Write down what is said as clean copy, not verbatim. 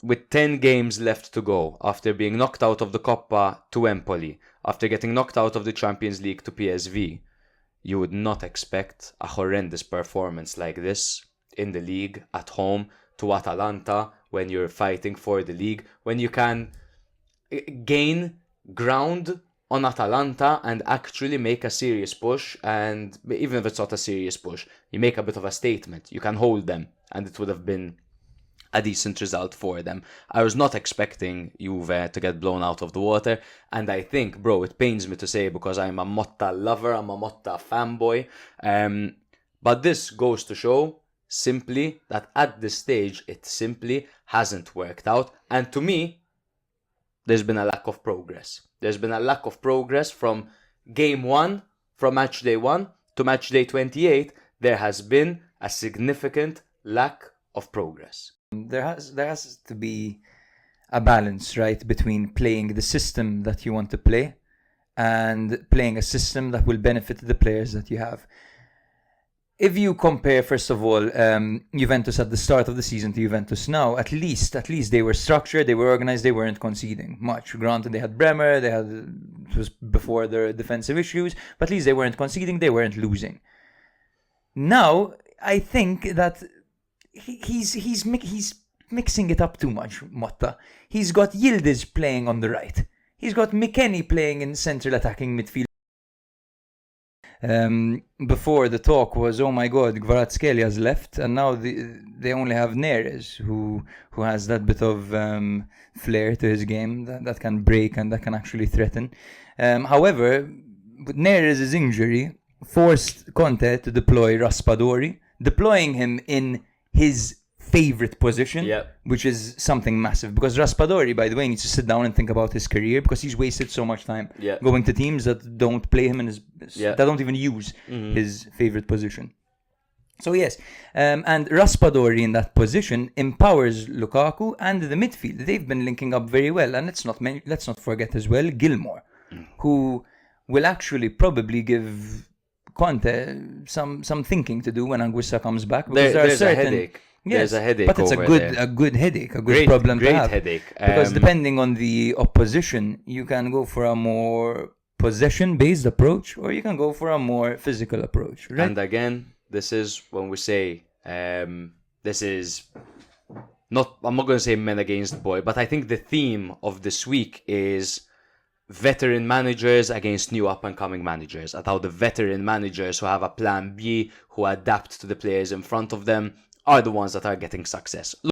with 10 games left to go, after being knocked out of the Coppa to Empoli, after getting knocked out of the Champions League to PSV, you would not expect a horrendous performance like this in the league, at home, to Atalanta, when you're fighting for the league, when you can gain ground on Atalanta and actually make a serious push. And even if it's not a serious push, you make a bit of a statement. You can hold them, and it would have been a decent result for them. I was not expecting Juve to get blown out of the water, and I think, bro, it pains me to say, because I'm a Motta lover, I'm a Motta fanboy, but this goes to show simply that at this stage it simply hasn't worked out. And to me, there's been a lack of progress. There's been a lack of progress from game 1, from match day 1 to match day 28. There has been a significant lack of progress. There has to be a balance, right, between playing the system that you want to play and playing a system that will benefit the players that you have. If you compare, first of all, Juventus at the start of the season to Juventus now, at least they were structured, they were organized, they weren't conceding much. Granted, they had Bremer, it was before their defensive issues, but at least they weren't conceding, they weren't losing. Now, I think that he's mixing it up too much, Motta. He's got Yildiz playing on the right. He's got McKennie playing in central attacking midfield. Before the talk was, oh my god, Kvaratskhelia has left, and now they only have Neres, who has that bit of flair to his game that can break and that can actually threaten. However, with Neres' injury forced Conte to deploy Raspadori, deploying him in his favorite position, which is something massive, because Raspadori, by the way, needs to sit down and think about his career, because he's wasted so much time going to teams that don't play him in his that don't even use his favorite position. So yes, and Raspadori in that position empowers Lukaku and the midfield. They've been linking up very well, and let's not forget as well Gilmour, who will actually probably give Conte some thinking to do when Anguissa comes back, because there's a headache. Yes, there's a headache, but it's a good headache, a good problem to have. Great headache. Because depending on the opposition, you can go for a more possession-based approach, or you can go for a more physical approach. Right? And again, this is when we say this is not. I'm not going to say men against boy, but I think the theme of this week is veteran managers against new up-and-coming managers, and how the veteran managers who have a plan B, who adapt to the players in front of them, are the ones that are getting success.